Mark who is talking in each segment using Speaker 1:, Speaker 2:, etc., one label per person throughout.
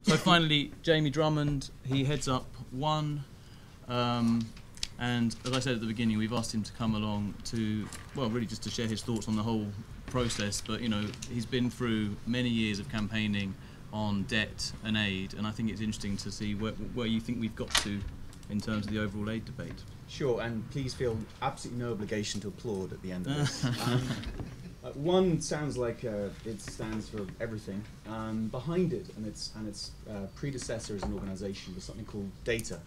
Speaker 1: So finally, Jamie Drummond, he heads up One, and as I said at the beginning, we've asked him to come along to, well, really just to share his thoughts on the whole process. But you know, he's been through many years of campaigning on debt and aid, and I think it's interesting to see where you think we've got to in terms of the overall aid debate.
Speaker 2: Sure, and please feel absolutely no obligation to applaud at the end of this. One sounds like it stands for everything. Behind it and its predecessor as an organisation was something called DATA,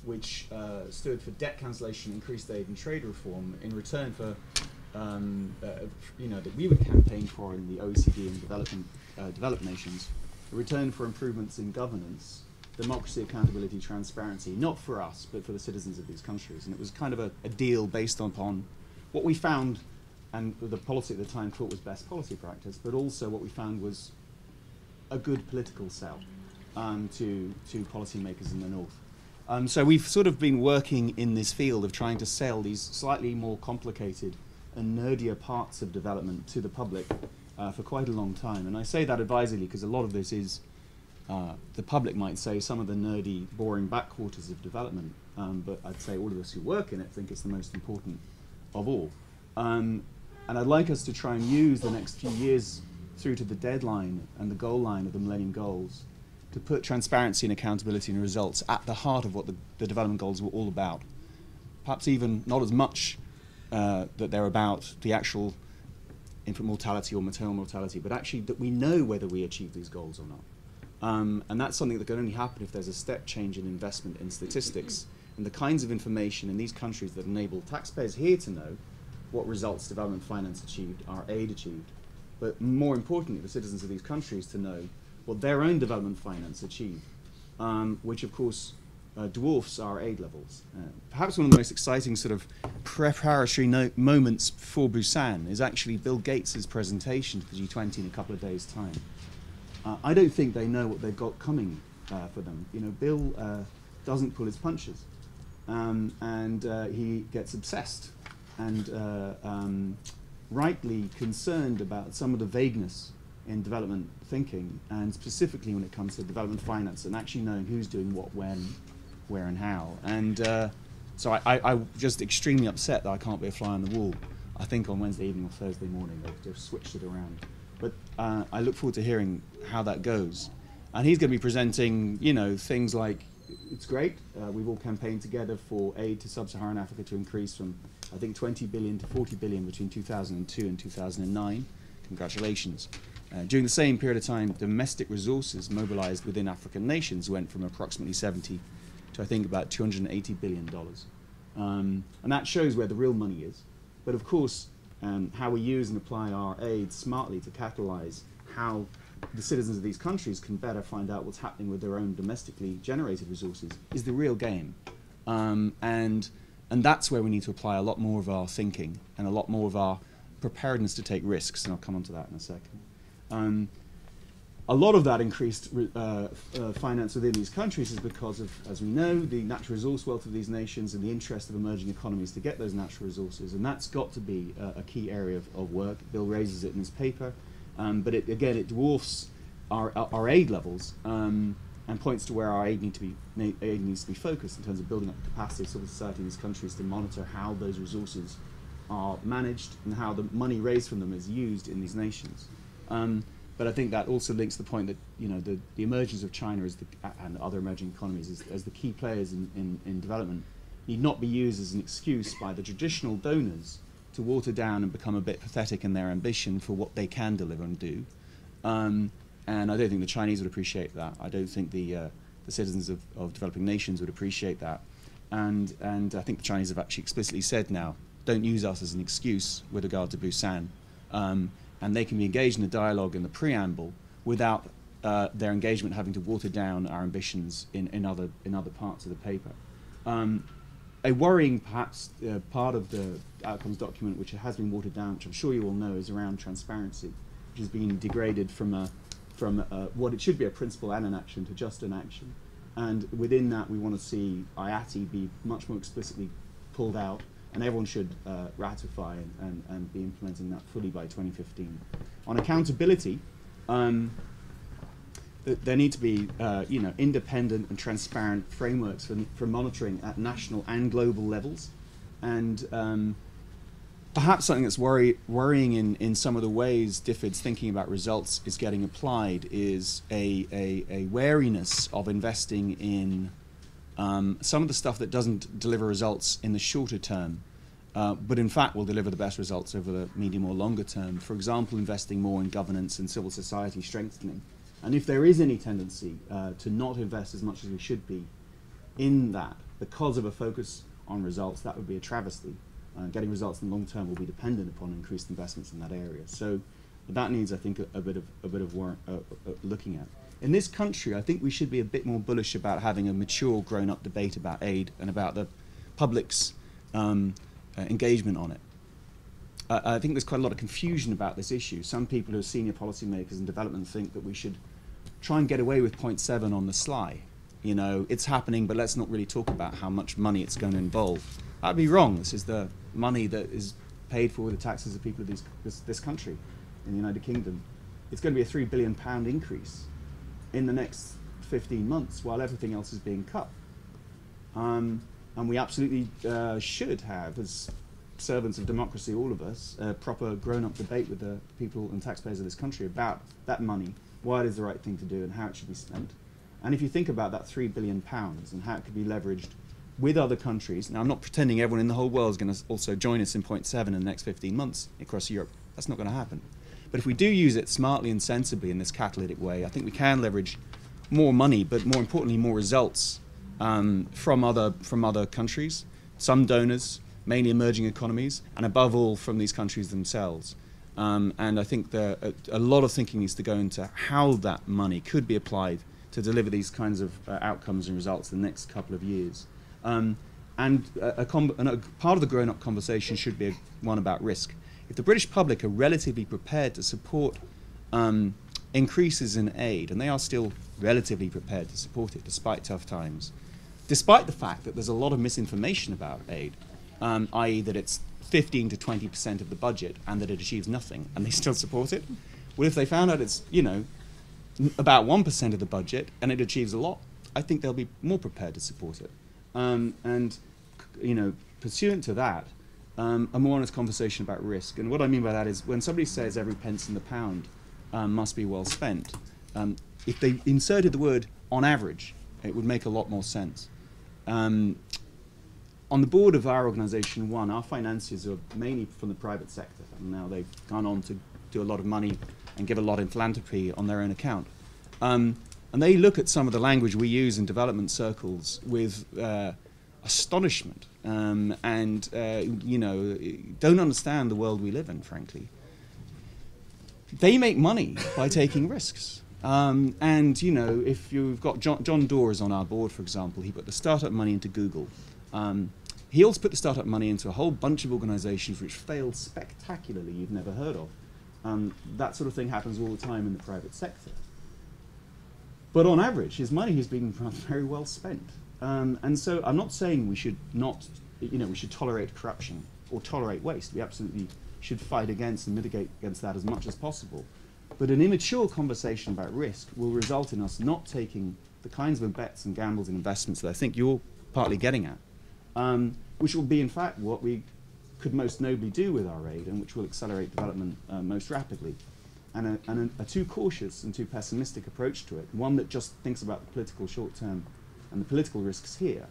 Speaker 2: which stood for Debt Cancellation, Increased Aid and Trade Reform, in return for that we would campaign for in the OECD and developed nations, in return for improvements in governance, democracy, accountability, transparency, not for us, but for the citizens of these countries. And it was kind of a deal based upon what we found, and the policy at the time thought was best policy practice, but also what we found was a good political sell to policymakers in the North. So we've sort of been working in this field of trying to sell these slightly more complicated and nerdier parts of development to the public for quite a long time. And I say that advisedly because a lot of this is, the public might say, some of the nerdy, boring backwaters of development, but I'd say all of us who work in it think it's the most important of all. And I'd like us to try and use the next few years through to the deadline and the goal line of the Millennium Goals to put transparency and accountability and results at the heart of what the development goals were all about. Perhaps even not as much that they're about the actual infant mortality or maternal mortality, but actually that we know whether we achieve these goals or not. And that's something that can only happen if there's a step change in investment in statistics and the kinds of information in these countries that enable taxpayers here to know what results development finance achieved, our aid achieved, but more importantly, the citizens of these countries to know what their own development finance achieved, which of course dwarfs our aid levels. Perhaps one of the most exciting sort of preparatory moments for Busan is actually Bill Gates' presentation to the G20 in a couple of days' time. I don't think they know what they've got coming for them. You know, Bill doesn't pull his punches, and he gets obsessed and rightly concerned about some of the vagueness in development thinking, and specifically when it comes to development finance and actually knowing who's doing what, when, where and how. And so I'm just extremely upset that I can't be a fly on the wall. I think on Wednesday evening or Thursday morning they've switched it around. But I look forward to hearing how that goes. And he's going to be presenting, you know, things like, it's great, we've all campaigned together for aid to sub-Saharan Africa to increase from, I think, 20 billion to 40 billion between 2002 and 2009. Congratulations. During the same period of time, domestic resources mobilized within African nations went from approximately 70 to, I think, about $280 billion. And that shows where the real money is. But of course, how we use and apply our aid smartly to catalyze how the citizens of these countries can better find out what's happening with their own domestically generated resources is the real game. And that's where we need to apply a lot more of our thinking and a lot more of our preparedness to take risks, and I'll come on to that in a second. A lot of that increased finance within these countries is because of, as we know, the natural resource wealth of these nations and the interest of emerging economies to get those natural resources, and that's got to be a key area of work. Bill raises it in his paper, but it dwarfs our aid levels and points to where our aid needs to be focused in terms of building up the capacity of civil society in these countries to monitor how those resources are managed and how the money raised from them is used in these nations. But I think that also links to the point that, you know, the emergence of China and other emerging economies as the key players in development need not be used as an excuse by the traditional donors to water down and become a bit pathetic in their ambition for what they can deliver and do. And I don't think the Chinese would appreciate that. I don't think the citizens of developing nations would appreciate that. And I think the Chinese have actually explicitly said now, don't use us as an excuse with regard to Busan. And they can be engaged in the dialogue in the preamble without their engagement having to water down our ambitions in other parts of the paper. A worrying, perhaps, part of the outcomes document, which has been watered down, which I'm sure you all know, is around transparency, which has been degraded from what it should be a principle and an action to just an action. And within that, we want to see IATI be much more explicitly pulled out, and everyone should ratify and be implementing that fully by 2015. On accountability, that there need to be independent and transparent frameworks for monitoring at national and global levels, and perhaps something that's worrying in some of the ways DFID's thinking about results is getting applied is a wariness of investing in some of the stuff that doesn't deliver results in the shorter term, but in fact will deliver the best results over the medium or longer term. For example, investing more in governance and civil society strengthening. And if there is any tendency to not invest as much as we should be in that because of a focus on results, that would be a travesty. Getting results in the long term will be dependent upon increased investments in that area. So that needs, I think, a bit of looking at. In this country, I think we should be a bit more bullish about having a mature, grown-up debate about aid and about the public's engagement on it. I think there's quite a lot of confusion about this issue. Some people who are senior policymakers in development think that we should try and get away with 0.7 on the sly. You know, it's happening, but let's not really talk about how much money it's going to involve. That'd be wrong. This is the money that is paid for with the taxes of people of this country in the United Kingdom. It's going to be a £3 billion increase in the next 15 months while everything else is being cut. And we absolutely should have, as servants of democracy, all of us, a proper grown-up debate with the people and taxpayers of this country about that money, why it is the right thing to do and how it should be spent. And if you think about that £3 billion and how it could be leveraged with other countries, now I'm not pretending everyone in the whole world is going to also join us in 0.7 in the next 15 months across Europe. That's not going to happen. But if we do use it smartly and sensibly in this catalytic way, I think we can leverage more money, but more importantly, more results from other countries, some donors, mainly emerging economies, and above all from these countries themselves. And I think a lot of thinking needs to go into how that money could be applied to deliver these kinds of outcomes and results in the next couple of years. And a part of the grown-up conversation should be one about risk. If the British public are relatively prepared to support increases in aid, and they are still relatively prepared to support it despite tough times, despite the fact that there's a lot of misinformation about aid, i.e. that it's 15 to 20% of the budget and that it achieves nothing, and they still support it. Well, if they found out it's, about 1% of the budget and it achieves a lot, I think they'll be more prepared to support it. Pursuant to that, a more honest conversation about risk. And what I mean by that is when somebody says every pence in the pound must be well spent, if they inserted the word on average, it would make a lot more sense. On the board of our organisation, our financiers are mainly from the private sector, and now they've gone on to do a lot of money and give a lot in philanthropy on their own account. And they look at some of the language we use in development circles with astonishment and don't understand the world we live in, frankly. They make money by taking risks. If you've got John Doerr is on our board, for example, he put the startup money into Google. He also put the startup money into a whole bunch of organizations which failed spectacularly you've never heard of. That sort of thing happens all the time in the private sector. But on average, his money has been very well spent. And so I'm not saying we should not, we should tolerate corruption or tolerate waste. We absolutely should fight against and mitigate against that as much as possible. But an immature conversation about risk will result in us not taking the kinds of bets and gambles and investments that I think you're partly getting at, which will be, in fact, what we could most nobly do with our aid and which will accelerate development most rapidly. And a too cautious and too pessimistic approach to it, one that just thinks about the political short term and the political risks here,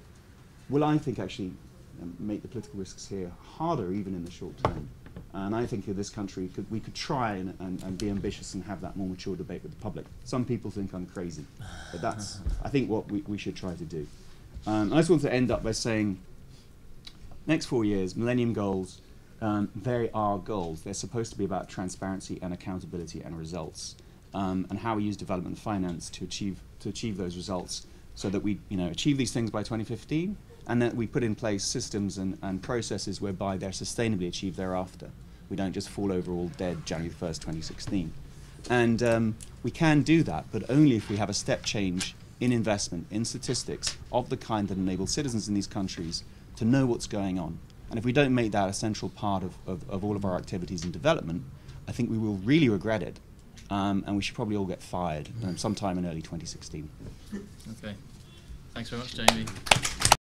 Speaker 2: will, I think, actually make the political risks here harder even in the short term. And I think in this country we could try and be ambitious and have that more mature debate with the public. Some people think I'm crazy, but that's, I think, what we should try to do. I just want to end up by saying, next 4 years, Millennium Goals, they are goals. They're supposed to be about transparency and accountability and results, and how we use development finance to achieve those results, so that we achieve these things by 2015, and that we put in place systems and processes whereby they're sustainably achieved thereafter. We don't just fall over all dead January 1st, 2016. And we can do that, but only if we have a step change in investment, in statistics, of the kind that enables citizens in these countries to know what's going on. And if we don't make that a central part of all of our activities in development, I think we will really regret it and we should probably all get fired sometime in early 2016.
Speaker 1: Okay. Thanks very much, Jamie.